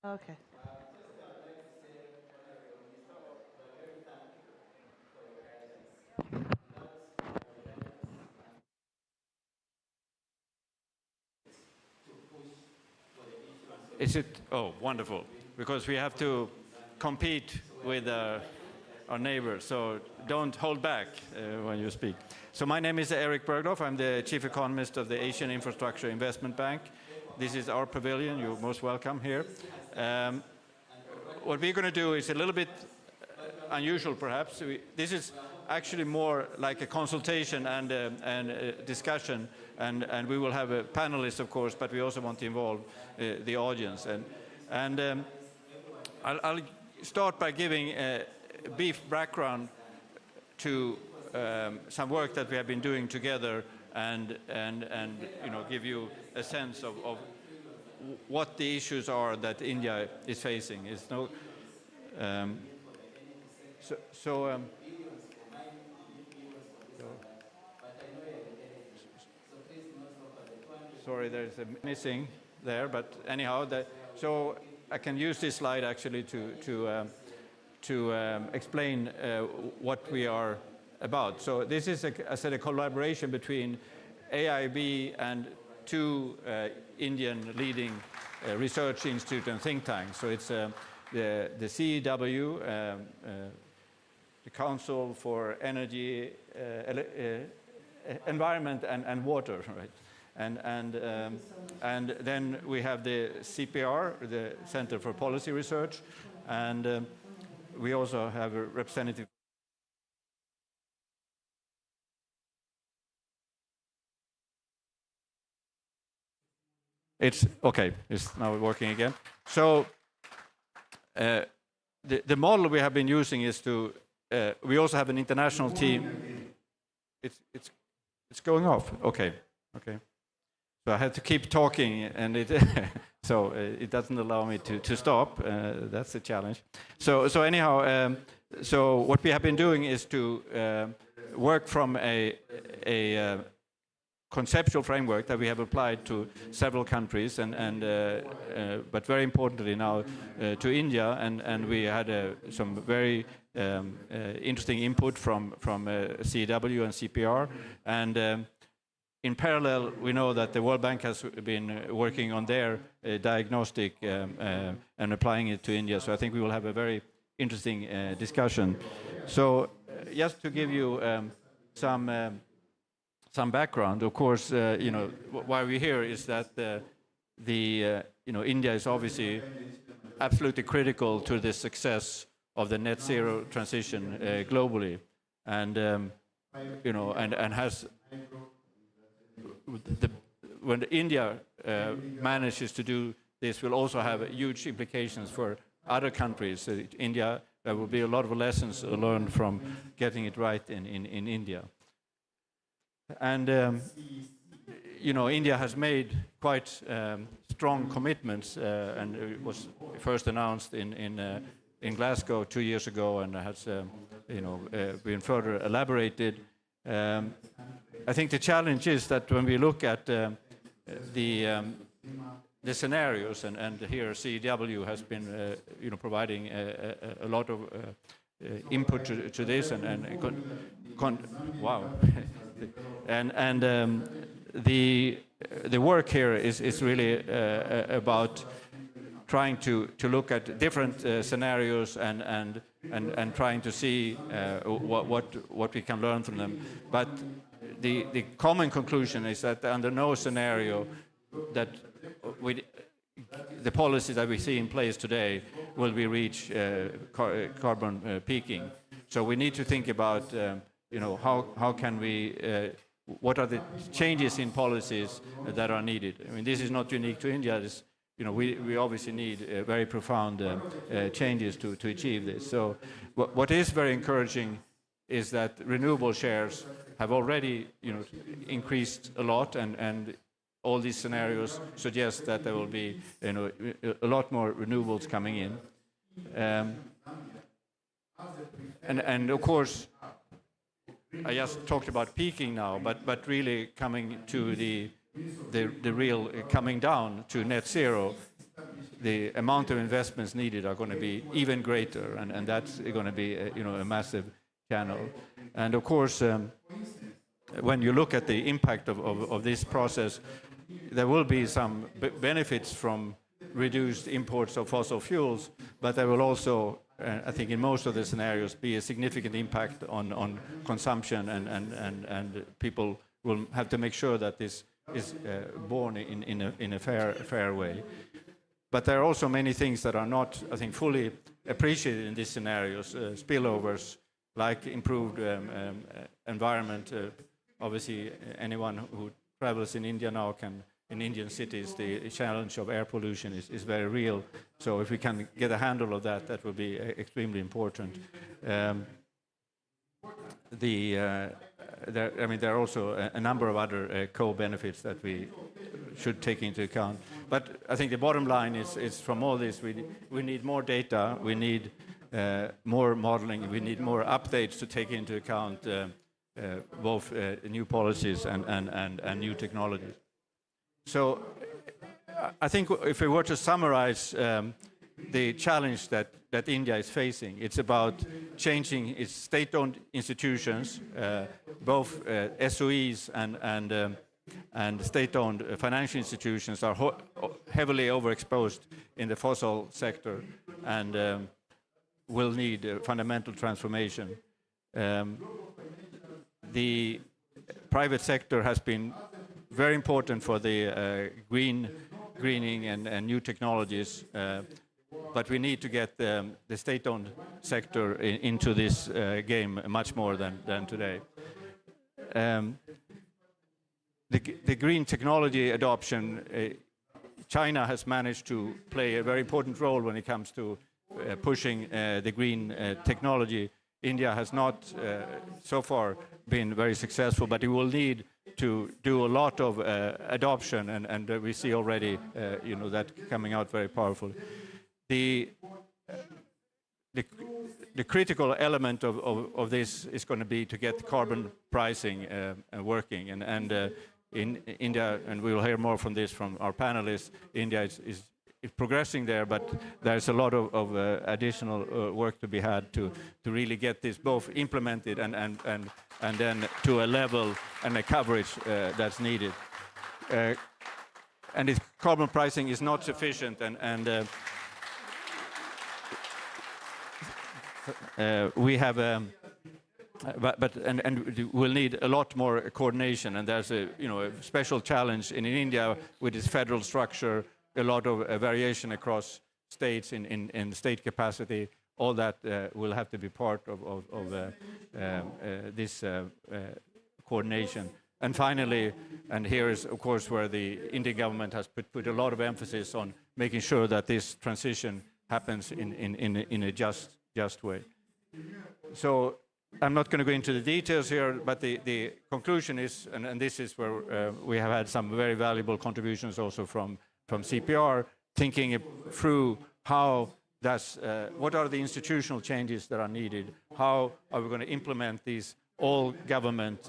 Okay. Is it? Oh, wonderful. Because we have to compete with our neighbors, so don't hold back when you speak. So my name is Erik Bergdorf. I'm the chief economist of the Asian Infrastructure Investment Bank. This is our pavilion. You're most welcome here. What we're going to do is a little bit unusual, perhaps. This is actually more like a consultation and a discussion, and we will have a panelist, of course, but we also want to involve the audience. I'll start by giving a brief background to some work that we have been doing together, and give you a sense of what the issues are that India is facing. It's no. Sorry, there's a missing there, but anyhow, so I can use this slide actually to explain what we are about. So this is, I said, a collaboration between AIIB and two Indian leading research institute and think tanks. So it's the CEW, the Council for Energy, Environment and Water, right? And then we have the CPR, the Center for Policy Research, and we also have a representative. It's okay. It's now working again. So the model we have been using is to. We also have an international team. It's going off. Okay. So I had to keep talking, and it so it doesn't allow me to stop. That's a challenge. So anyhow, so what we have been doing is to work from a conceptual framework that we have applied to several countries, but very importantly now to India, and we had some very interesting input from CEW and CPR, and in parallel, we know that the World Bank has been working on their diagnostic and applying it to India. So I think we will have a very interesting discussion. So just to give you some background, of course, why we're here is that India is obviously absolutely critical to the success of the net zero transition globally, and has. When India manages to do this, will also have huge implications for other countries. India, there will be a lot of lessons learned from getting it right in India. And India has made quite strong commitments, and it was first announced in Glasgow 2 years ago, and has been further elaborated. I think the challenge is that when we look at the scenarios, and here CEW has been providing a lot of input to this, wow, and the work here is really about trying to look at different scenarios and trying to see what we can learn from them. But the common conclusion is that under no scenario that the policies that we see in place today will we reach carbon peaking. So we need to think about how can we what are the changes in policies that are needed. I mean, this is not unique to India. We obviously need very profound changes to achieve this. So what is very encouraging is that renewable shares have already increased a lot, and all these scenarios suggest that there will be a lot more renewables coming in. And of course, I just talked about peaking now, but really coming to the real coming down to net zero. the amount of investments needed are going to be even greater, and that's going to be a massive channel. And of course, when you look at the impact of this process, there will be some benefits from reduced imports of fossil fuels, but there will also, I think in most of the scenarios, be a significant impact on consumption, and people will have to make sure that this is borne in a fair way. But there are also many things that are not, I think, fully appreciated in these scenarios, spillovers, like improved environment. Obviously, anyone who travels in India now in Indian cities, the challenge of air pollution is very real. So if we can get a handle of that, that will be extremely important. There are also a number of other co-benefits that we should take into account. But I think the bottom line is from all this, we need more data, we need more modeling, we need more updates to take into account both new policies and new technologies. So I think if we were to summarize the challenge that India is facing, it's about changing its state-owned institutions, both SOEs and state-owned financial institutions are heavily overexposed in the fossil sector and will need fundamental transformation. The private sector has been very important for the greening and new technologies, but we need to get the state-owned sector into this game much more than today. The green technology adoption, China has managed to play a very important role when it comes to pushing the green technology. India has not so far been very successful, but it will need to do a lot of adoption, and we see already that coming out very powerful. The critical element of this is going to be to get carbon pricing working, and in India, and we will hear more from this from our panelists, India is progressing there, but there's a lot of additional work to be had to really get this both implemented and then to a level and a coverage that's needed. And if carbon pricing is not sufficient, and we have but we'll need a lot more coordination, and there's a special challenge in India with its federal structure, a lot of variation across states in state capacity. All that will have to be part of this coordination. And finally, and here is of course where the Indian government has put a lot of emphasis on making sure that this transition happens in a just way. So I'm not going to go into the details here, but the conclusion is, and this is where we have had some very valuable contributions also from CPR, thinking through what are the institutional changes that are needed, how are we going to implement these all government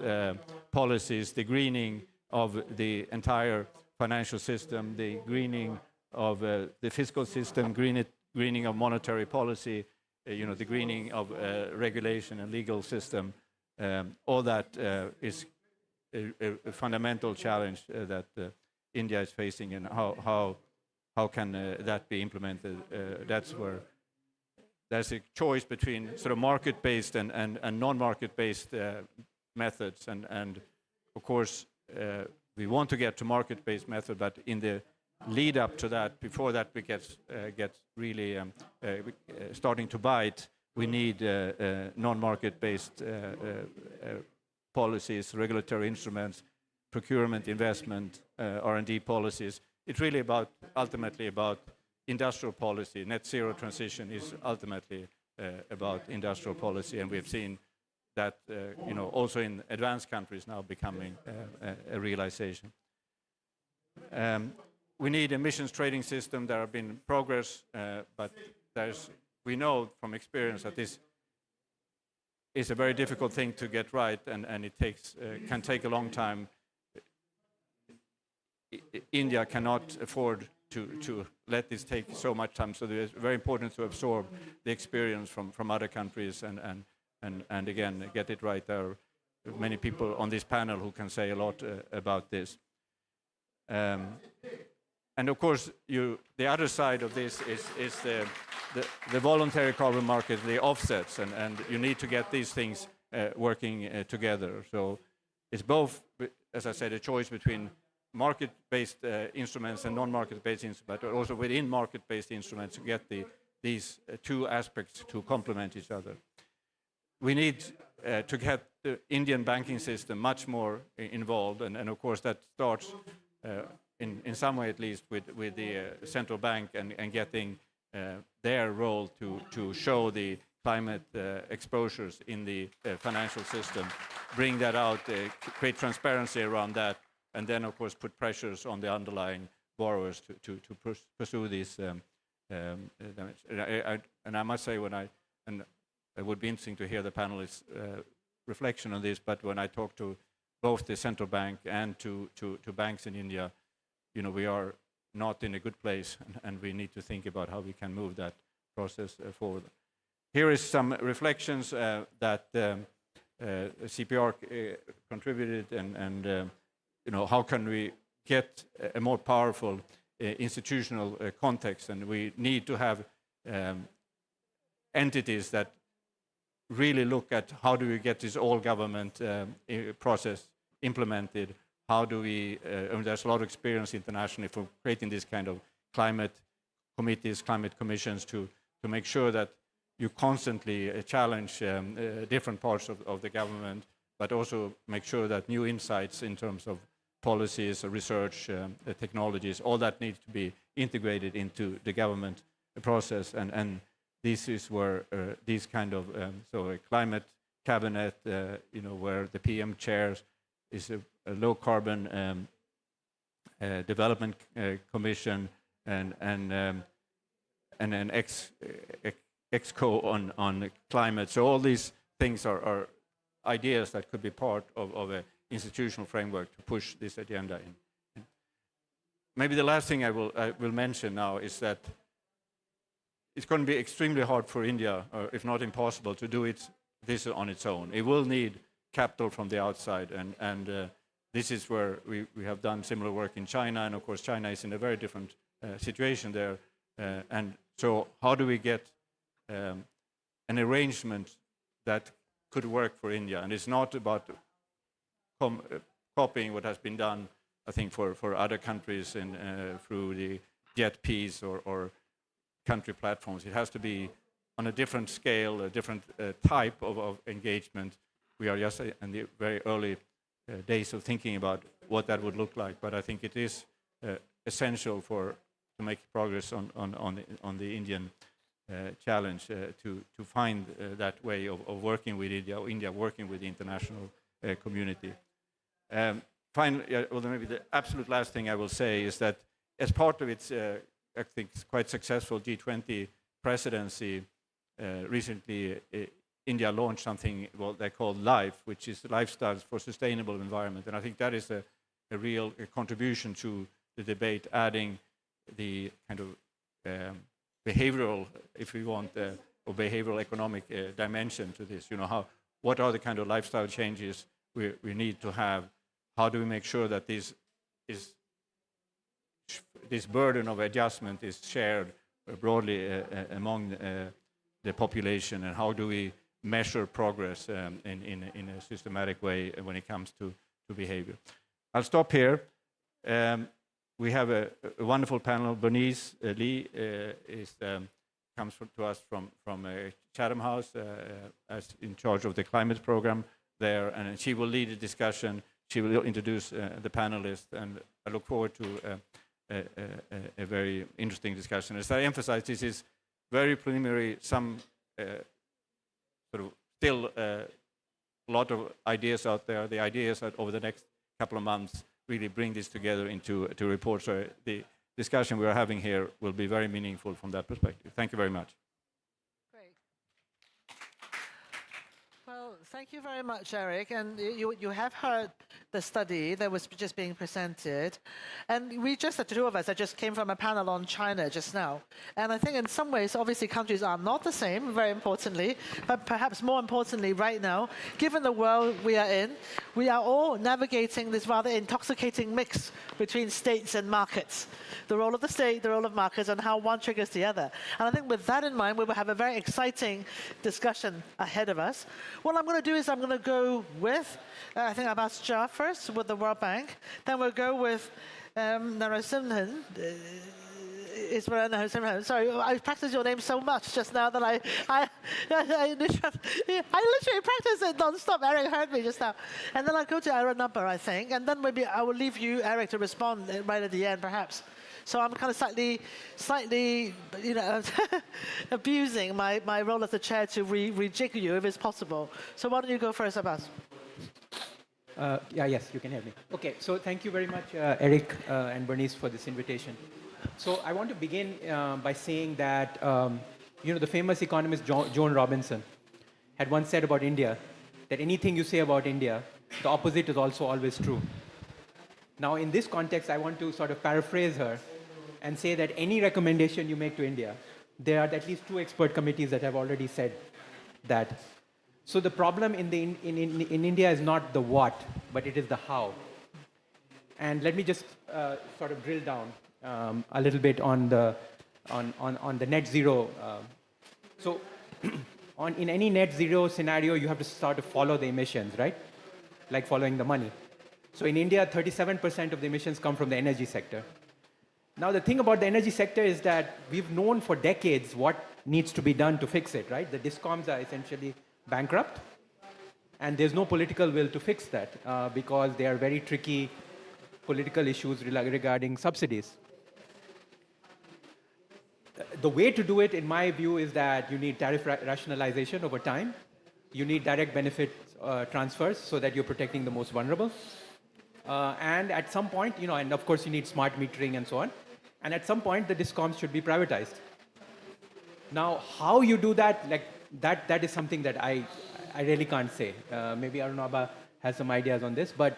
policies, the greening of the entire financial system, the greening of the fiscal system, greening of monetary policy, the greening of regulation and legal system. All that is a fundamental challenge that India is facing, and how can that be implemented? That's where there's a choice between sort of market-based and non-market-based methods, and of course we want to get to market-based method, but in the lead up to that, before that we get really starting to bite, we need non-market-based policies, regulatory instruments, procurement, investment, R&D policies. It's really ultimately about industrial policy. Net zero transition is ultimately about industrial policy, and we've seen that also in advanced countries now becoming a realization. We need emissions trading system. There have been progress, but we know from experience that this is a very difficult thing to get right, and it can take a long time. India cannot afford to let this take so much time. So it's very important to absorb the experience from other countries and again, get it right. There are many people on this panel who can say a lot about this. And of course, the other side of this is the voluntary carbon market, the offsets, and you need to get these things working together. So it's both, as I said, a choice between market-based instruments and non-market-based instruments, but also within market-based instruments to get these two aspects to complement each other. We need to get the Indian banking system much more involved, and of course that starts in some way at least with the central bank and getting their role to show the climate exposures in the financial system, bring that out, create transparency around that, and then of course put pressures on the underlying borrowers to pursue these damage. And I must say, and it would be interesting to hear the panelists' reflection on this, but when I talk to both the central bank and to banks in India, we are not in a good place, and we need to think about how we can move that process forward. Here is some reflections that CPR contributed, and how can we get a more powerful institutional context, and we need to have entities that really look at how do we get this all-government process implemented. How do we, there's a lot of experience internationally for creating this kind of climate committees, climate commissions to make sure that you constantly challenge different parts of the government, but also make sure that new insights in terms of policies, research, technologies, all that needs to be integrated into the government process. And this is where these kind of, so a climate cabinet, where the PM chairs is a low carbon development commission and an exco on climate. So all these things are ideas that could be part of an institutional framework to push this agenda in. Maybe the last thing I will mention now is that it's going to be extremely hard for India, or if not impossible, to do this on its own. It will need capital from the outside, and this is where we have done similar work in China, and of course China is in a very different situation there. And so how do we get an arrangement that could work for India? And it's not about copying what has been done, I think, for other countries through the JETPs or country platforms. It has to be on a different scale, a different type of engagement. We are just in the very early days of thinking about what that would look like, but I think it is essential to make progress on the Indian challenge to find that way of working with India, or India working with the international community. Finally, well, maybe the absolute last thing I will say is that as part of its, I think, quite successful G20 presidency, recently India launched something they call LIFE, which is Lifestyles for Sustainable Environment. And I think that is a real contribution to the debate, adding the kind of behavioral, if we want, or behavioral economic dimension to this. What are the kind of lifestyle changes we need to have? How do we make sure that this burden of adjustment is shared broadly among the population, and how do we measure progress in a systematic way when it comes to behavior? I'll stop here. We have a wonderful panel. Bernice Lee comes to us from Chatham House as in charge of the climate program there, and she will lead a discussion. She will introduce the panelists, and I look forward to a very interesting discussion. As I emphasized, this is very preliminary, some sort of still a lot of ideas out there. The ideas that over the next couple of months really bring this together into a report. So the discussion we are having here will be very meaningful from that perspective. Thank you very much. Great. Well, Thank you very much, Eric. And you have heard the study that was just being presented. And we just, the two of us, I just came from a panel on China just now. And I think in some ways, obviously, countries are not the same, very importantly. But perhaps more importantly, right now, given the world we are in, we are all navigating this rather intoxicating mix between states and markets. The role of the state, the role of markets, and how one triggers the other. And I think with that in mind, we will have a very exciting discussion ahead of us. What I'm going to do is I'm going to go with, I think I've asked Jia first with the World Bank. Then we'll go with Narasimhan. Sorry, I practiced your name so much just now that I literally practiced it non-stop. Eric heard me just now. And then I'll go to Aaron Number, I think. And then maybe I will leave you, Eric, to respond right at the end, perhaps. So I'm kind of slightly, abusing my role as the chair to rejig you if it's possible. So why don't you go first, Abbas? Yes, you can hear me. Okay, so thank you very much, Eric and Bernice, for this invitation. So I want to begin by saying that, the famous economist Joan Robinson had once said about India that anything you say about India, the opposite is also always true. Now, in this context, I want to sort of paraphrase her and say that any recommendation you make to India, there are at least 2 expert committees that have already said that. So the problem in India is not the what, but it is the how. And let me just sort of drill down a little bit on the net zero. So in any net zero scenario, you have to sort of follow the emissions, right? Like following the money. So in India, 37% of the emissions come from the energy sector. Now, the thing about the energy sector is that we've known for decades what needs to be done to fix it, right? The DISCOMs are essentially bankrupt, and there's no political will to fix that because they are very tricky political issues regarding subsidies. The way to do it, in my view, is that you need tariff rationalization over time. You need direct benefit transfers so that you're protecting the most vulnerable. And at some point, and of course you need smart metering and so on. And at some point, the DISCOMs should be privatized. Now, how you do that, that is something that I really can't say. Maybe Arunabha has some ideas on this, but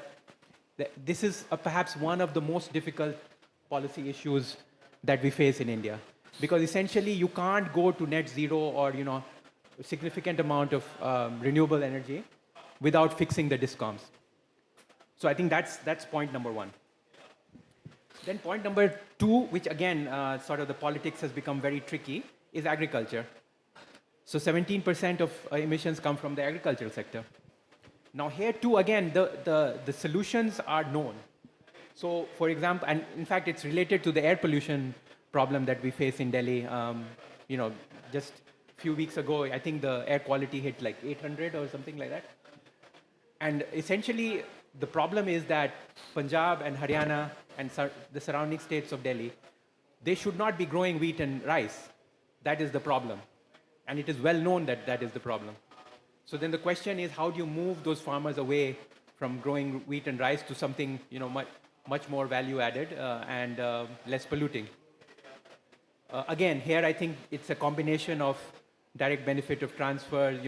this is perhaps one of the most difficult policy issues that we face in India. Because essentially, you can't go to net zero or, a significant amount of renewable energy without fixing the DISCOMs. So I think that's point number 1. Then point number 2, which again, sort of the politics has become very tricky, is agriculture. So 17% of emissions come from the agricultural sector. Now here too, again, the solutions are known. So for example, and in fact, it's related to the air pollution problem that we face in Delhi. Just a few weeks ago, I think the air quality hit like 800 or something like that. And essentially, the problem is that Punjab and Haryana and the surrounding states of Delhi, they should not be growing wheat and rice. That is the problem. And it is well known that that is the problem. So then the question is, how do you move those farmers away from growing wheat and rice to something much more value added and less polluting? Again, here I think it's a combination of direct benefit of transfer,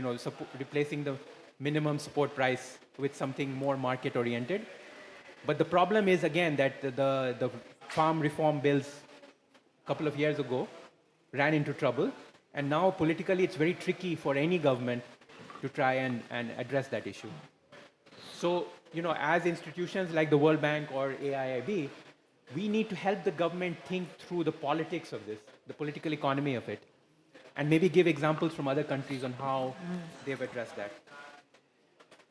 replacing the minimum support price with something more market-oriented. But the problem is, again, that the farm reform bills a couple of years ago ran into trouble. And now, politically, it's very tricky for any government to try and address that issue. So, as institutions like the World Bank or AIIB, we need to help the government think through the politics of this, the political economy of it, and maybe give examples from other countries on how they've addressed that.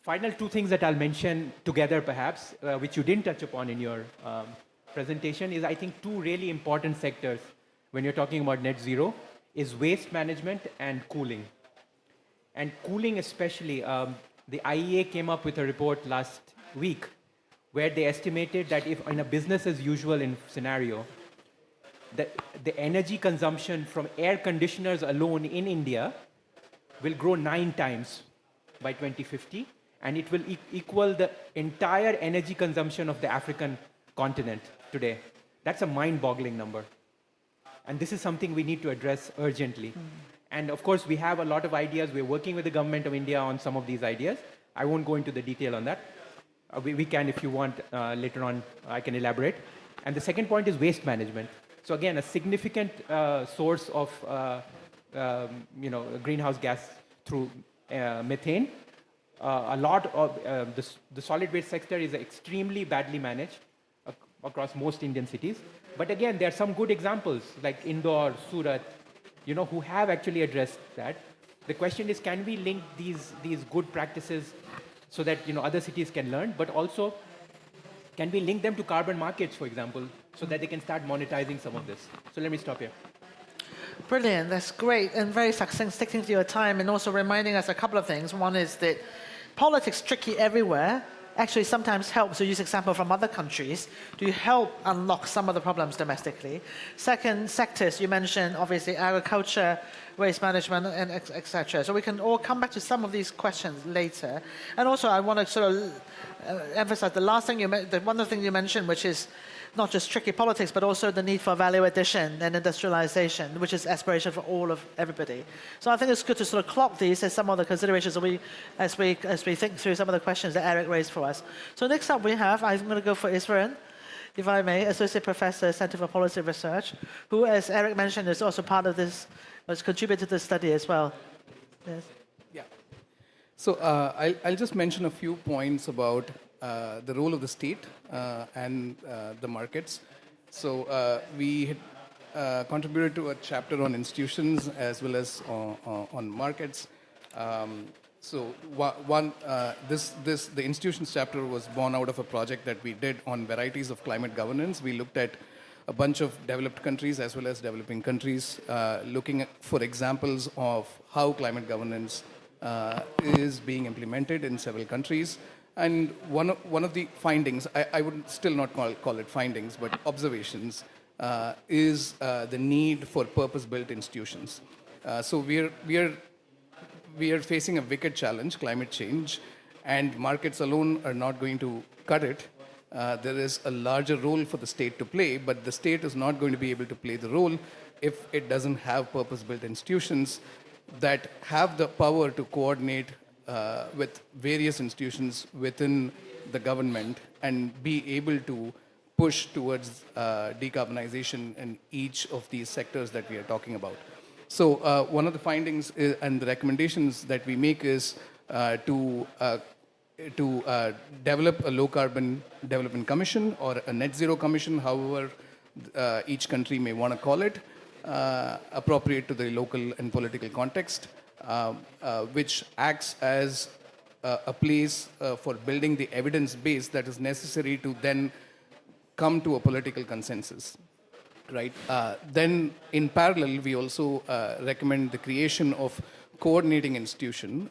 Final 2 things that I'll mention together, perhaps, which you didn't touch upon in your presentation, is I think 2 really important sectors when you're talking about net zero, is waste management and cooling. And cooling especially, the IEA came up with a report last week where they estimated that if in a business as usual scenario, that the energy consumption from air conditioners alone in India will grow 9 times by 2050, and it will equal the entire energy consumption of the African continent today. That's a mind-boggling number. And this is something we need to address urgently. And of course, we have a lot of ideas. We're working with the government of India on some of these ideas. I won't go into the detail on that. We can, if you want, later on, I can elaborate. And the second point is waste management. So again, a significant source of greenhouse gas through methane. A lot of the solid waste sector is extremely badly managed across most Indian cities. But again, there are some good examples like Indore, Surat, who have actually addressed that. The question is, can we link these good practices so that other cities can learn, but also can we link them to carbon markets, for example, so that they can start monetizing some of this? So let me stop here. Brilliant, that's great, and very succinct, sticking to your time, and also reminding us a couple of things. One is that politics tricky everywhere actually sometimes helps to use example from other countries to help unlock some of the problems domestically. Second, sectors, you mentioned obviously agriculture, waste management, and etc. So we can all come back to some of these questions later. And also I want to sort of emphasize the last thing one of the things you mentioned, which is not just tricky politics, but also the need for value addition and industrialization, which is aspiration for everybody. So I think it's good to sort of clock these as some of the considerations as we think through some of the questions that Eric raised for us. So next up I'm going to go for Iswaran, if I may, Associate Professor, Center for Policy Research, who, as Eric mentioned, is also part of this, has contributed to the study as well. Yes. Yeah. So I'll just mention a few points about the role of the state and the markets. So we contributed to a chapter on institutions as well as on markets. The institutions chapter was born out of a project that we did on varieties of climate governance. We looked at a bunch of developed countries as well as developing countries, looking for examples of how climate governance is being implemented in several countries. And one of the findings, I would still not call it findings, but observations, is the need for purpose-built institutions. So we are facing a wicked challenge, climate change, and markets alone are not going to cut it. There is a larger role for the state to play, but the state is not going to be able to play the role if it doesn't have purpose-built institutions that have the power to coordinate with various institutions within the government and be able to push towards decarbonization in each of these sectors that we are talking about. So one of the findings and the recommendations that we make is to develop a low carbon development commission or a net zero commission, however each country may want to call it, appropriate to the local and political context, which acts as a place for building the evidence base that is necessary to then come to a political consensus. Right. Then, in parallel, we also recommend the creation of coordinating institution,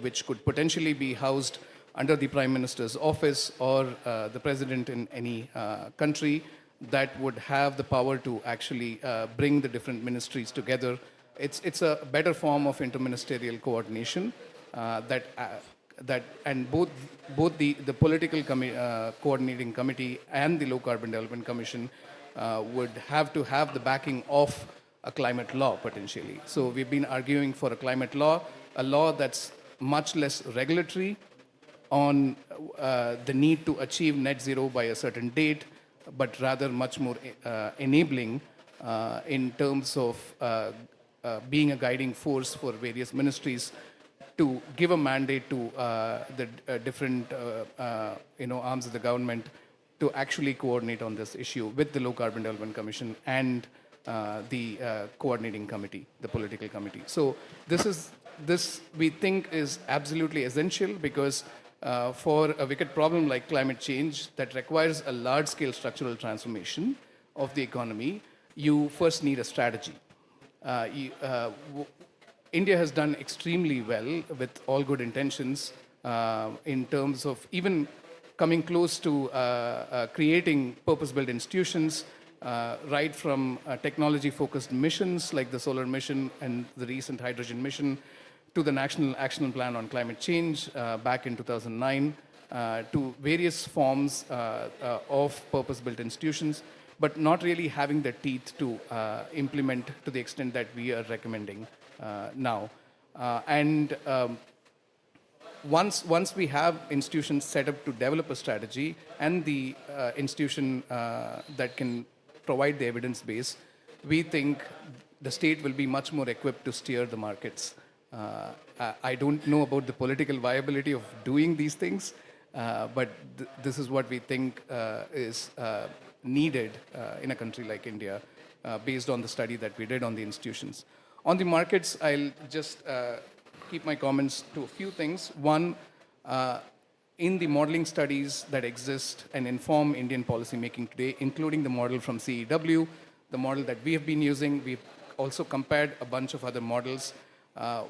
which could potentially be housed under the Prime Minister's office or the President in any country that would have the power to actually bring the different ministries together. It's a better form of interministerial coordination and both the political coordinating committee and the Low Carbon Development Commission would have to have the backing of a climate law potentially. So we've been arguing for a climate law, a law that's much less regulatory on the need to achieve net zero by a certain date, but rather much more enabling in terms of being a guiding force for various ministries to give a mandate to the different arms of the government to actually coordinate on this issue with the Low Carbon Development Commission and the coordinating committee, the political committee. So this we think is absolutely essential because for a wicked problem like climate change that requires a large-scale structural transformation of the economy, you first need a strategy. India has done extremely well with all good intentions in terms of even coming close to creating purpose-built institutions, right from technology-focused missions like the solar mission and the recent hydrogen mission to the National Action Plan on Climate Change back in 2009, to various forms of purpose-built institutions, but not really having the teeth to implement to the extent that we are recommending now. And once we have institutions set up to develop a strategy and the institution that can provide the evidence base, we think the state will be much more equipped to steer the markets. I don't know about the political viability of doing these things, but this is what we think is needed in a country like India, based on the study that we did on the institutions. On the markets, I'll just keep my comments to a few things. One, in the modeling studies that exist and inform Indian policy making today, including the model from CEW, the model that we have been using, we've also compared a bunch of other models.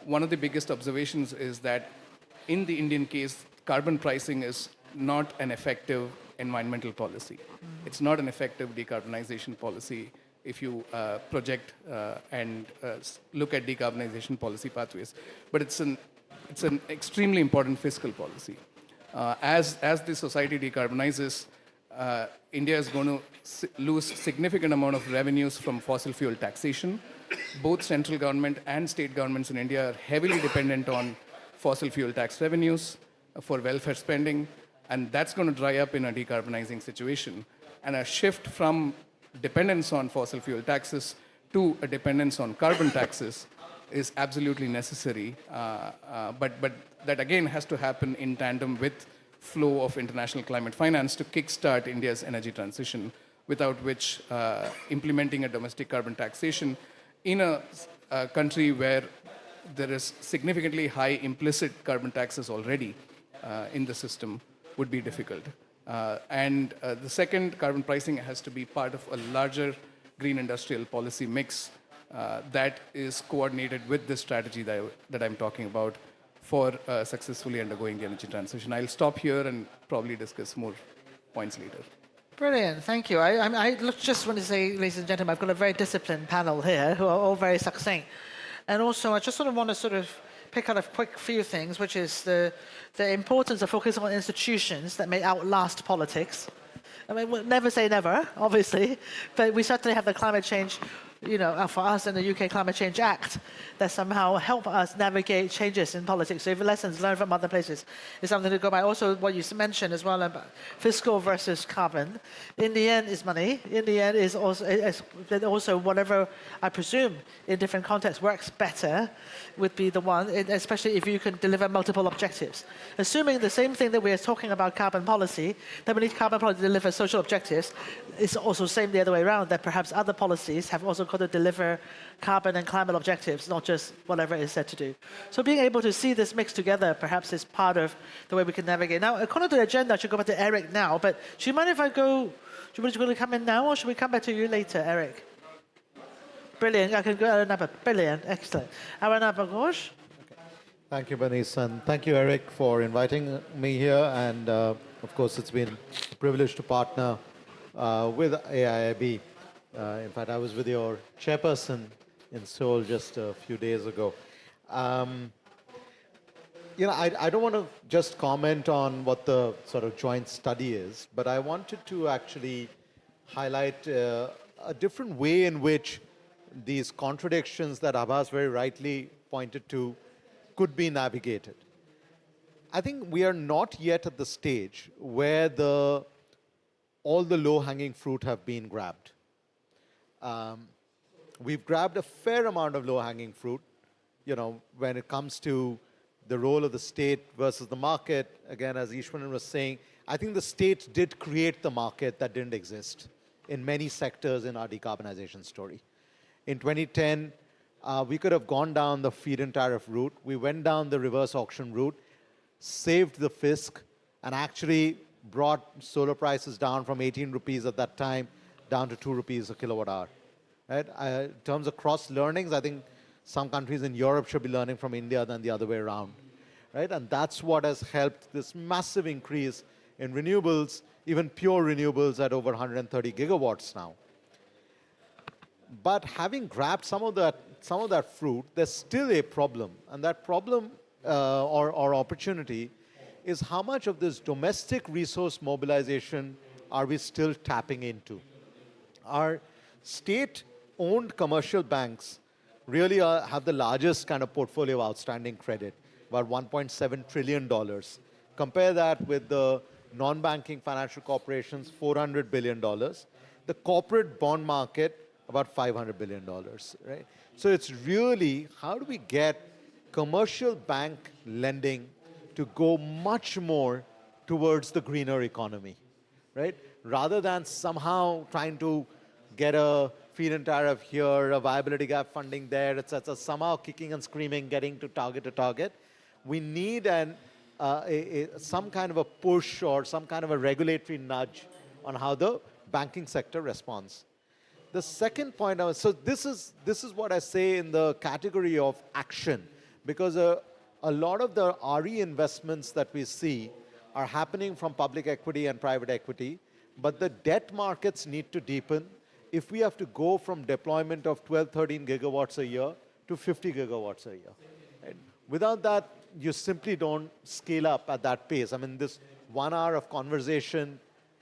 One of the biggest observations is that in the Indian case, carbon pricing is not an effective environmental policy. It's not an effective decarbonization policy if you project and look at decarbonization policy pathways. But it's an extremely important fiscal policy. As the society decarbonizes, India is going to lose significant amount of revenues from fossil fuel taxation. Both central government and state governments in India are heavily dependent on fossil fuel tax revenues for welfare spending, and that's going to dry up in a decarbonizing situation. And a shift from dependence on fossil fuel taxes to a dependence on carbon taxes is absolutely necessary, but that again has to happen in tandem with flow of international climate finance to kickstart India's energy transition, without which implementing a domestic carbon taxation in a country where there is significantly high implicit carbon taxes already in the system would be difficult. And the second, carbon pricing has to be part of a larger green industrial policy mix that is coordinated with this strategy that I'm talking about for successfully undergoing the energy transition. I'll stop here and probably discuss more points later. Brilliant, thank you. I just want to say, ladies and gentlemen, I've got a very disciplined panel here who are all very succinct. And also, I just want to pick out a quick few things, which is the importance of focusing on institutions that may outlast politics. I mean, we'll never say never, obviously, but we certainly have the climate change, for us in the UK Climate Change Act, that somehow help us navigate changes in politics. So if lessons learned from other places is something to go by. Also, what you mentioned as well about fiscal versus carbon. In the end, is money. In the end, is also whatever I presume in different contexts works better would be the one, especially if you can deliver multiple objectives. Assuming the same thing that we are talking about carbon policy, that we need carbon policy to deliver social objectives, it's also the same the other way around, that perhaps other policies have also got to deliver carbon and climate objectives, not just whatever is said to do. So being able to see this mixed together perhaps is part of the way we can navigate. Now, according to the agenda, I should go back to Eric now, but do you mind if I go, do you want to come in now, or should we come back to you later, Eric? Brilliant, I can go Arunabha. Brilliant, excellent. Arunabha Ghosh? Thank you, Bernice, and thank you, Eric, for inviting me here. And of course, it's been a privilege to partner with AIIB. In fact, I was with your chairperson in Seoul just a few days ago. I don't want to just comment on what the sort of joint study is, but I wanted to actually highlight a different way in which these contradictions that Abbas very rightly pointed to could be navigated. I think we are not yet at the stage where all the low-hanging fruit have been grabbed. We've grabbed a fair amount of low-hanging fruit, when it comes to the role of the state versus the market. Again, as Ishwaran was saying, I think the state did create the market that didn't exist in many sectors in our decarbonization story. In 2010, we could have gone down the feed-in tariff route. We went down the reverse auction route, saved the fisc, and actually brought solar prices down from 18 rupees at that time down to 2 rupees a kilowatt hour. Right? In terms of cross-learnings, I think some countries in Europe should be learning from India than the other way around. Right? And that's what has helped this massive increase in renewables, even pure renewables at over 130 gigawatts now. But having grabbed some of that fruit, there's still a problem. And that problem or opportunity is how much of this domestic resource mobilization are we still tapping into? Our state-owned commercial banks really have the largest kind of portfolio of outstanding credit, about $1.7 trillion. Compare that with the non-banking financial corporations, $400 billion. The corporate bond market, about $500 billion, right? So it's really, how do we get commercial bank lending to go much more towards the greener economy, right? Rather than somehow trying to get a feed-in tariff here, a viability gap funding there, etc., somehow kicking and screaming, getting to target. We need some kind of a push or some kind of a regulatory nudge on how the banking sector responds. The second point, so this is what I say in the category of action, because a lot of the RE investments that we see are happening from public equity and private equity, but the debt markets need to deepen if we have to go from deployment of 12, 13 gigawatts a year to 50 gigawatts a year. Right? Without that, you simply don't scale up at that pace. I mean, this 1 hour of conversation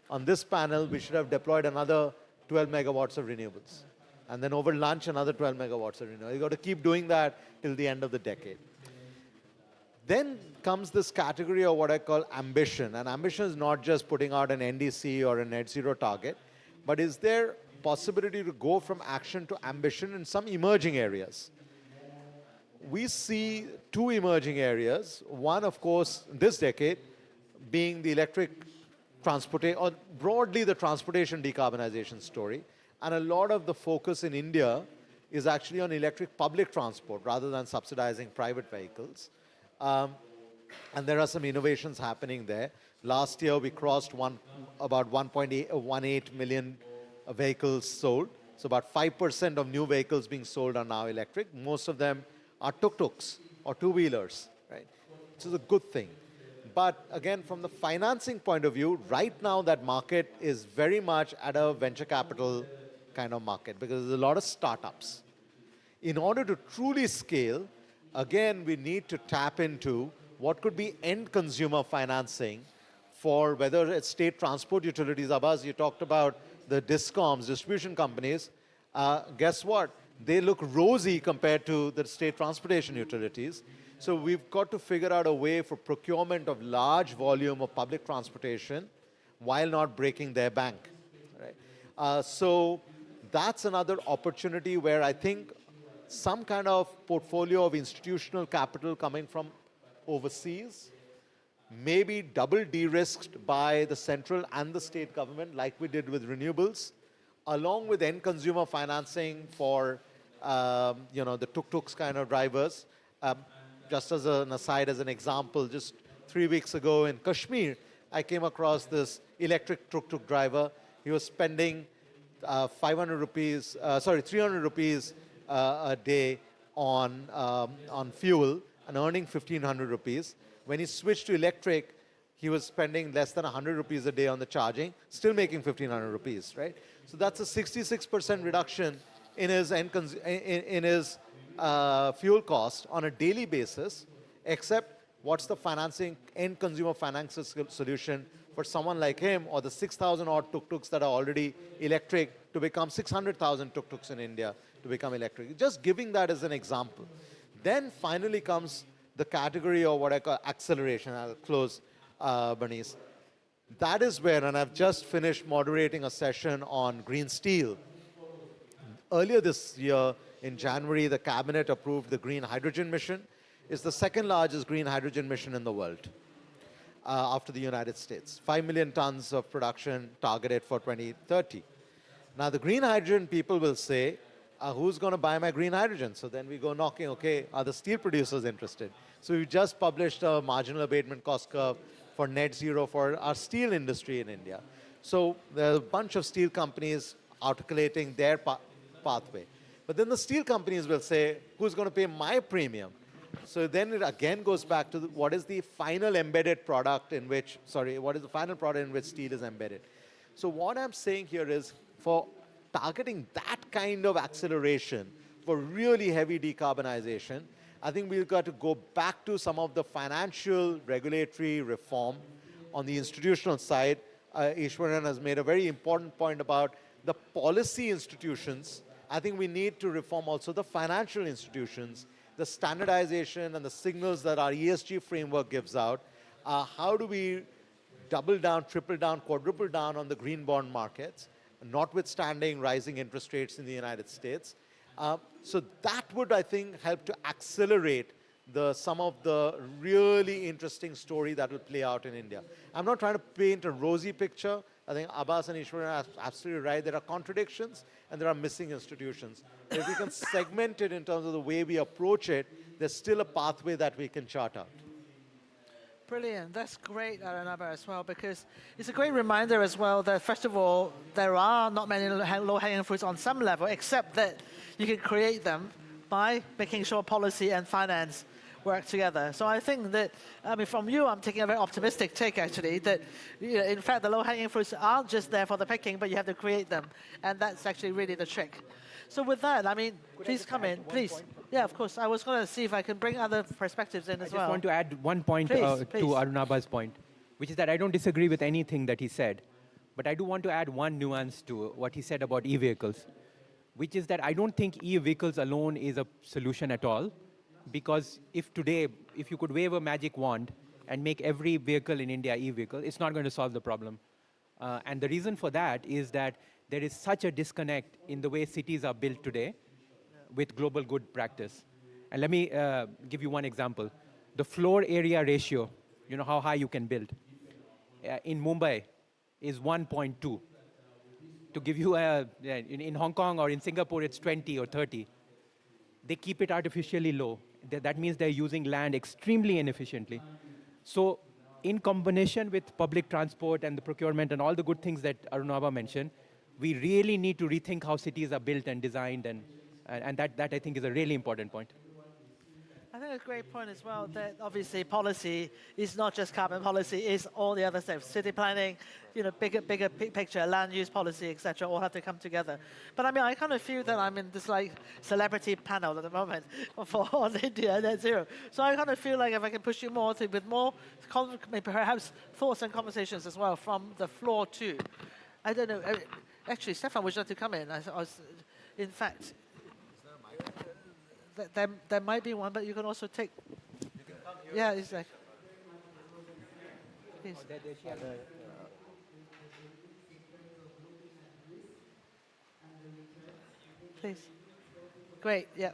on this panel, we should have deployed another 12 megawatts of renewables. And then over lunch, another 12 megawatts of renewables. You've got to keep doing that till the end of the decade. Then comes this category of what I call ambition. And ambition is not just putting out an NDC or a net zero target, but is there possibility to go from action to ambition in some emerging areas? We see two emerging areas. One, of course, this decade, being the electric transportation, or broadly the transportation decarbonization story. And a lot of the focus in India is actually on electric public transport rather than subsidizing private vehicles. And there are some innovations happening there. Last year, we crossed about 1.18 million vehicles sold. So about 5% of new vehicles being sold are now electric. Most of them are tuk-tuks or two-wheelers, right? Which is a good thing. But again, from the financing point of view, right now that market is very much at a venture capital kind of market because there's a lot of startups. In order to truly scale, again, we need to tap into what could be end consumer financing for whether it's state transport utilities. Abbas, you talked about the DISCOMs, distribution companies. Guess what? They look rosy compared to the state transportation utilities. So we've got to figure out a way for procurement of large volume of public transportation while not breaking their bank. Right? So that's another opportunity where I think some kind of portfolio of institutional capital coming from overseas, maybe double de-risked by the central and the state government, like we did with renewables, along with end consumer financing for the tuk-tuks kind of drivers. Just as an aside, as an example, just 3 weeks ago in Kashmir, I came across this electric tuk-tuk driver. He was spending 300 rupees a day on fuel and earning 1,500 rupees. When he switched to electric, he was spending less than 100 rupees a day on the charging, still making 1,500 rupees, right? So that's a 66% reduction in his fuel cost on a daily basis, except what's the financing, end consumer financing solution for someone like him or the 6,000 odd tuk-tuks that are already electric to become 600,000 tuk-tuks in India to become electric. Just giving that as an example. Then finally comes the category of what I call acceleration. I'll close, Bernice. That is where, and I've just finished moderating a session on green steel. Earlier this year, in January, the cabinet approved the green hydrogen mission. It's the second largest green hydrogen mission in the world after the United States. 5 million tons of production targeted for 2030. Now, the green hydrogen people will say, who's going to buy my green hydrogen? So then we go knocking, okay, are the steel producers interested? So we just published a marginal abatement cost curve for net zero for our steel industry in India. So there are a bunch of steel companies articulating their pathway. But then the steel companies will say, who's going to pay my premium? So then it again goes back to what is the final embedded product in which, what is the final product in which steel is embedded? So what I'm saying here is for targeting that kind of acceleration for really heavy decarbonization, I think we've got to go back to some of the financial regulatory reform on the institutional side. Ishwaran has made a very important point about the policy institutions I think we need to reform also the financial institutions, the standardization and the signals that our ESG framework gives out. How do we double down, triple down, quadruple down on the green bond markets, notwithstanding rising interest rates in the United States? So that would, I think, help to accelerate some of the really interesting story that will play out in India. I'm not trying to paint a rosy picture. I think Abbas and Ishwaran are absolutely right. There are contradictions and there are missing institutions. If we can segment it in terms of the way we approach it, there's still a pathway that we can chart out. Brilliant. That's great, Arunabha, as well, because it's a great reminder as well that, first of all, there are not many low-hanging fruits on some level, except that you can create them by making sure policy and finance work together. So I think that, I mean, from you, I'm taking a very optimistic take, actually, that, you know, in fact, the low-hanging fruits aren't just there for the picking, but you have to create them. And that's actually really the trick. So with that, I mean, please come in, please. Yeah, of course. I was going to see if I can bring other perspectives in as well. I just want to add one point Please. to Arunabha's point, which is that I don't disagree with anything that he said, but I do want to add one nuance to what he said about e-vehicles, which is that I don't think e-vehicles alone is a solution at all, because if you could wave a magic wand and make every vehicle in India e-vehicle, it's not going to solve the problem. And the reason for that is that there is such a disconnect in the way cities are built today with global good practice. And let me give you one example. The floor area ratio, you know how high you can build, in Mumbai is 1.2. To give you in Hong Kong or in Singapore, it's 20 or 30. They keep it artificially low. That means they're using land extremely inefficiently. So in combination with public transport and the procurement and all the good things that Arunabha mentioned, we really need to rethink how cities are built and designed, and that I think is a really important point. I think a great point as well that obviously policy is not just carbon policy, it's all the other stuff. City planning, you know, bigger picture, land use policy, etc. all have to come together. But I mean, I kind of feel that I'm in this like celebrity panel at the moment for on India Net Zero. So I kind of feel like if I can push you more with more, perhaps thoughts and conversations as well from the floor too. I don't know. Actually, Stefan, would you like to come in? In fact, there might be one, but you can also take. Yeah, exactly. Please. Please. Great. Yeah.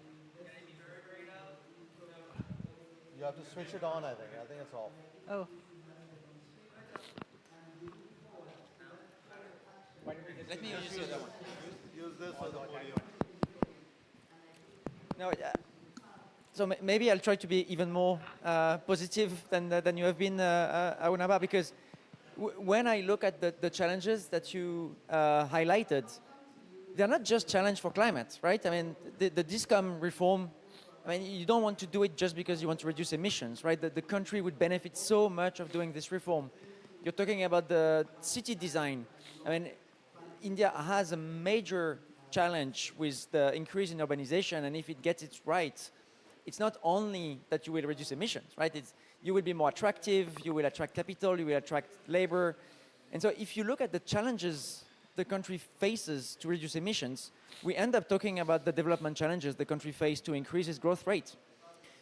You have to switch it on, I think. I think it's off. Oh. Let me use the other one. Use this as a podium. No, yeah. So maybe I'll try to be even more positive than you have been, Arunabha, because when I look at the challenges that you highlighted, they're not just challenge for climate, right? I mean, the DISCOM reform, I mean, you don't want to do it just because you want to reduce emissions, right? The country would benefit so much of doing this reform. You're talking about the city design. I mean, India has a major challenge with the increase in urbanization, and if it gets it right, it's not only that you will reduce emissions, right? You will be more attractive, you will attract capital, you will attract labor. And so if you look at the challenges the country faces to reduce emissions, we end up talking about the development challenges the country faces to increase its growth rate.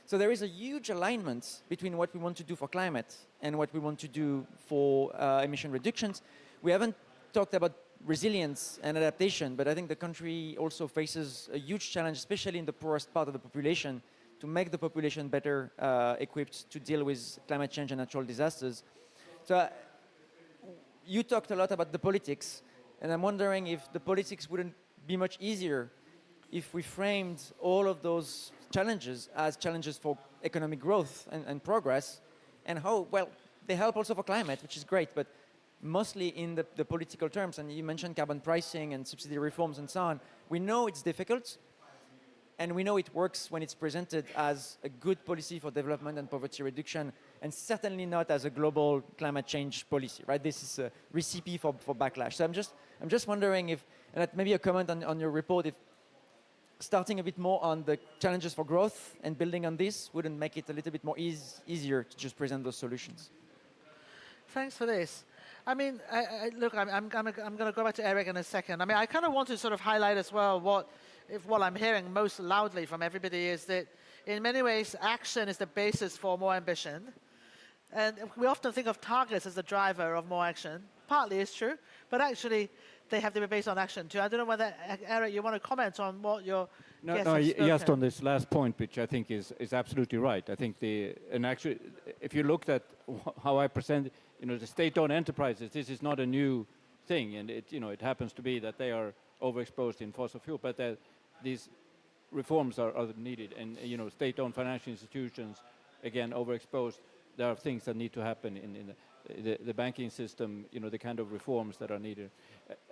So there is a huge alignment between what we want to do for climate and what we want to do for emission reductions. We haven't talked about resilience and adaptation, but I think the country also faces a huge challenge, especially in the poorest part of the population, to make the population better equipped to deal with climate change and natural disasters. So you talked a lot about the politics, and I'm wondering if the politics wouldn't be much easier if we framed all of those challenges as challenges for economic growth and progress, and how, well, they help also for climate, which is great, but mostly in the political terms. And you mentioned carbon pricing and subsidy reforms and so on. We know it's difficult, and we know it works when it's presented as a good policy for development and poverty reduction, and certainly not as a global climate change policy, right? This is a recipe for backlash. So I'm just wondering if, and maybe a comment on your report, if starting a bit more on the challenges for growth and building on this wouldn't make it a little bit more easier to just present those solutions. Thanks for this. I mean, look, I'm going to go back to Eric in a second. I mean, I kind of want to sort of highlight as well what if what I'm hearing most loudly from everybody is that in many ways action is the basis for more ambition. And we often think of targets as the driver of more action. Partly it's true, but actually they have to be based on action too. I don't know whether, Eric, you want to comment on what your guests have spoken. Just on this last point, which I think is absolutely right. I think actually, if you looked at how I present, the state-owned enterprises, this is not a new thing, and it happens to be that they are overexposed in fossil fuel, but these reforms are needed, and state-owned financial institutions, again, overexposed. There are things that need to happen in the banking system, the kind of reforms that are needed.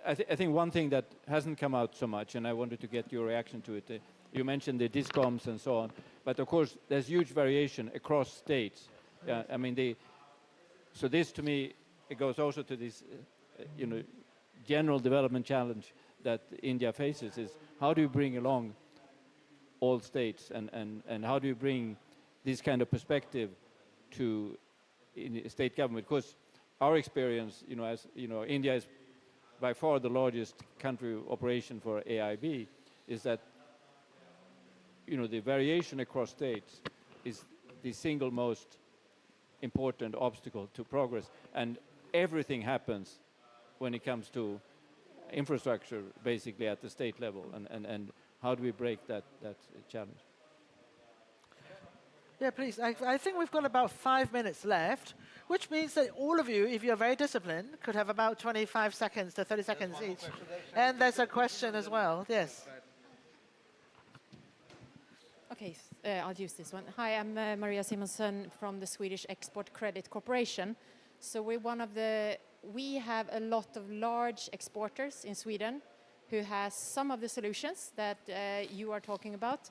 I think one thing that hasn't come out so much, and I wanted to get your reaction to it, you mentioned the discoms and so on, but of course there's huge variation across states. So this to me, it goes also to this, general development challenge that India faces is how do you bring along all states and how do you bring this kind of perspective to state government? Because our experience, India is by far the largest country operation for AIB, is that, the variation across states is the single most important obstacle to progress. And everything happens when it comes to infrastructure, basically at the state level. And how do we break that challenge? Yeah, please. I think we've got about 5 minutes left, which means that all of you, if you're very disciplined, could have about 25 seconds to 30 seconds each. And there's a question as well. Yes. Okay, I'll use this one. Hi, I'm Maria Simonsson from the Swedish Export Credit Corporation. So we have a lot of large exporters in Sweden who has some of the solutions that you are talking about.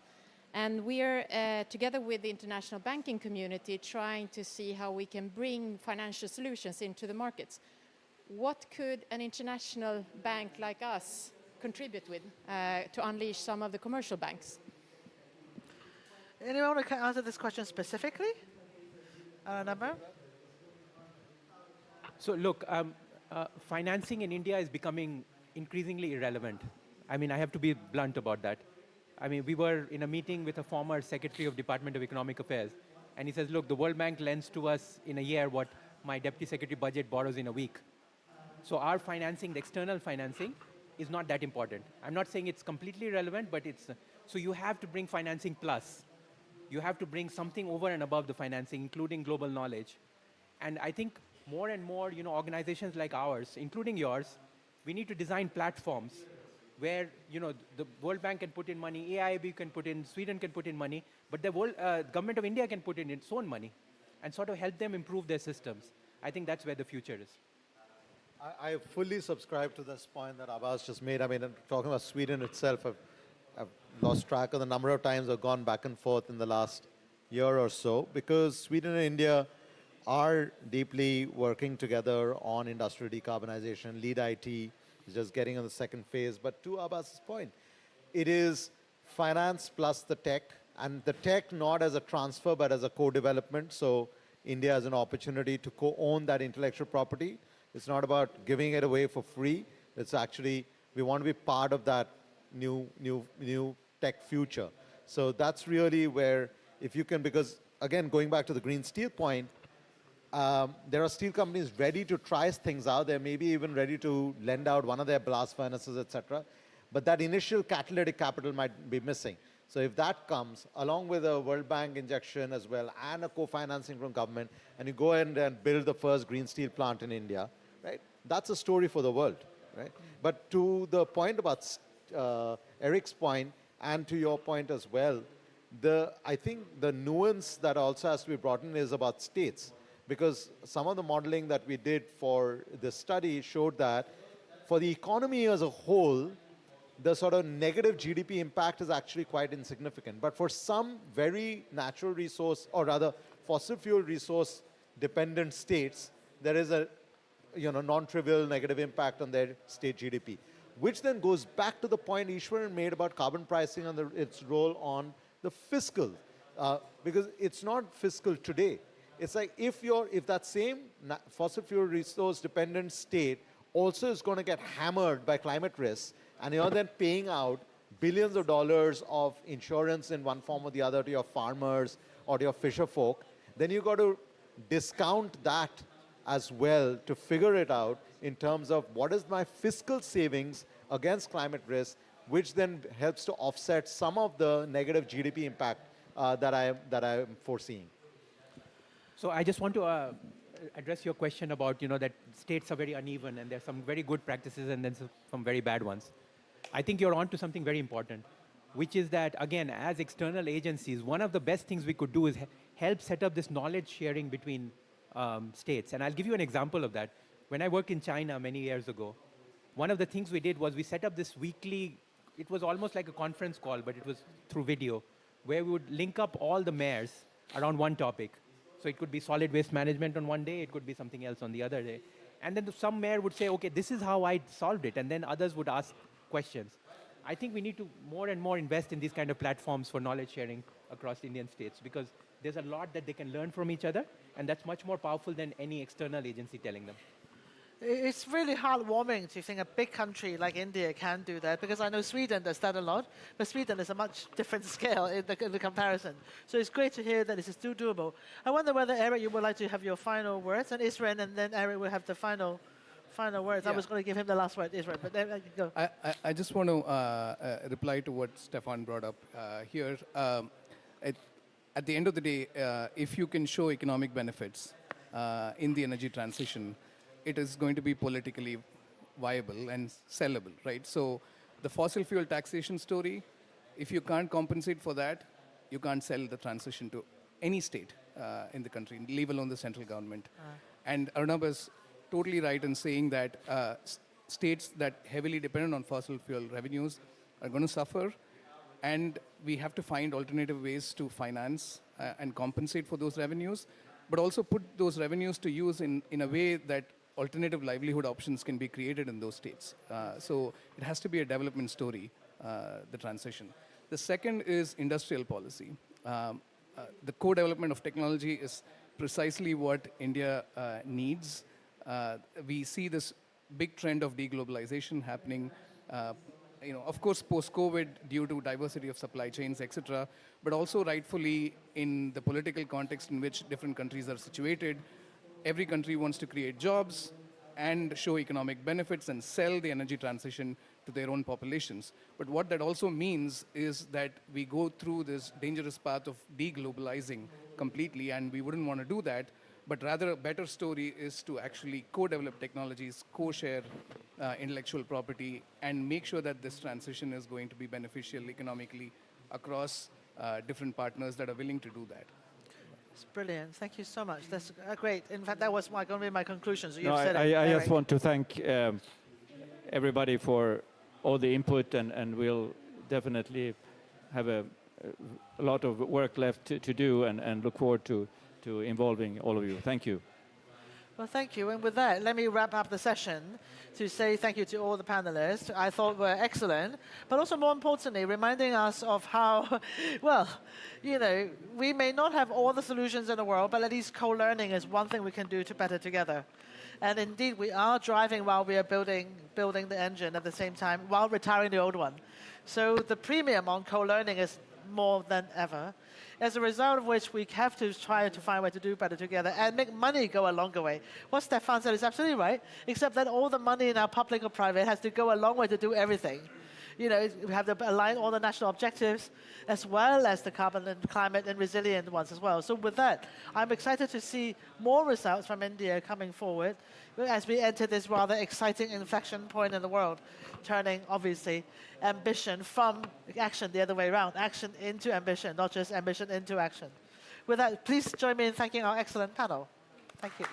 And we're, together with the international banking community, trying to see how we can bring financial solutions into the markets. What could an international bank like us contribute with to unleash some of the commercial banks? Anyone want to answer this question specifically? Number? So look, financing in India is becoming increasingly irrelevant. I have to be blunt about that. We were in a meeting with a former Secretary of Department of Economic Affairs, and he says, look, the World Bank lends to us in a year what my Deputy Secretary budget borrows in a week. So our financing, the external financing, is not that important. I'm not saying it's completely irrelevant, but so you have to bring financing plus. You have to bring something over and above the financing, including global knowledge. And I think more and more, organizations like ours, including yours, we need to design platforms where, the World Bank can put in money, AIIB can put in, Sweden can put in money, but the government of India can put in its own money and sort of help them improve their systems. I think that's where the future is. I fully subscribe to this point that Abbas just made. Talking about Sweden itself, I've lost track of the number of times I've gone back and forth in the last year or so, because Sweden and India are deeply working together on industrial decarbonization. Lead IT is just getting on the second phase. But to Abbas's point, it is finance plus the tech, and the tech not as a transfer but as a co-development. So India has an opportunity to co-own that intellectual property. It's not about giving it away for free. It's actually, we want to be part of that new tech future. So that's really where, if you can, because again, going back to the green steel point, there are steel companies ready to try things out. They're maybe even ready to lend out one of their blast furnaces, etc. But that initial catalytic capital might be missing. So if that comes, along with a World Bank injection as well, and a co-financing from government, and you go ahead and build the first green steel plant in India, right? That's a story for the world, right? But to the point about Eric's point, and to your point as well, I think the nuance that also has to be brought in is about states. Because some of the modeling that we did for the study showed that for the economy as a whole, the sort of negative GDP impact is actually quite insignificant. But for some very natural resource, or rather fossil fuel resource dependent states, there is a non-trivial negative impact on their state GDP. Which then goes back to the point Ishwaran made about carbon pricing and its role on the fiscal. Because it's not fiscal today. It's like if that same fossil fuel resource dependent state also is going to get hammered by climate risks, and you're then paying out billions of dollars of insurance in one form or the other to your farmers or to your fisher folk, then you've got to discount that as well to figure it out in terms of what is my fiscal savings against climate risk, which then helps to offset some of the negative GDP impact that I am foreseeing. So I just want to address your question about, that states are very uneven and there's some very good practices and then some very bad ones. I think you're on to something very important, which is that, again, as external agencies, one of the best things we could do is help set up this knowledge sharing between states. And I'll give you an example of that. When I worked in China many years ago, one of the things we did was we set up this weekly, it was almost like a conference call, but it was through video, where we would link up all the mayors around one topic. So it could be solid waste management on one day, it could be something else on the other day. And then some mayor would say, okay, this is how I solved it. And then others would ask questions. I think we need to more and more invest in these kind of platforms for knowledge sharing across Indian states, because there's a lot that they can learn from each other, and that's much more powerful than any external agency telling them. It's really heartwarming to think a big country like India can do that, because I know Sweden does that a lot, but Sweden is a much different scale in the comparison. So it's great to hear that this is still doable. I wonder whether, Eric, you would like to have your final words, and Isren, and then Eric will have the final words. I was going to give him the last word, Isren, but then go. I just want to reply to what Stefan brought up here. At the end of the day, if you can show economic benefits in the energy transition, it is going to be politically viable and sellable, right? So the fossil fuel taxation story, if you can't compensate for that, you can't sell the transition to any state in the country, leave alone the central government. And Arnab is totally right in saying that states that heavily dependent on fossil fuel revenues are going to suffer, and we have to find alternative ways to finance and compensate for those revenues, but also put those revenues to use in a way that alternative livelihood options can be created in those states. So it has to be a development story, the transition. The second is industrial policy. The co-development of technology is precisely what India needs. We see this big trend of deglobalization happening, of course, post-COVID due to diversity of supply chains, etc., but also rightfully in the political context in which different countries are situated. Every country wants to create jobs and show economic benefits and sell the energy transition to their own populations. But what that also means is that we go through this dangerous path of deglobalizing completely, and we wouldn't want to do that. But rather, a better story is to actually co-develop technologies, co-share intellectual property, and make sure that this transition is going to be beneficial economically across different partners that are willing to do that. It's brilliant. Thank you so much. That's great. In fact, that was going to be my conclusion. So No, you've said I it. just want to thank everybody for all the input, and we'll definitely have a lot of work left to do, and look forward to involving all of you. Thank you. Well, thank you. And with that, let me wrap up the session to say thank you to all the panelists. I thought were excellent, but also more importantly, reminding us of how, well, we may not have all the solutions in the world, but at least co-learning is one thing we can do to better together. And indeed, we are driving while we are building the engine at the same time, while retiring the old one. So the premium on co-learning is more than ever. As a result of which, we have to try to find a way to do better together and make money go a longer way. What Stefan said is absolutely right, except that all the money in our public or private has to go a long way to do everything. We have to align all the national objectives as well as the carbon and climate and resilient ones as well. So with that, I'm excited to see more results from India coming forward as we enter this rather exciting inflection point in the world, turning, obviously, ambition from action the other way around, action into ambition, not just ambition into action. With that, please join me in thanking our excellent panel. Thank you.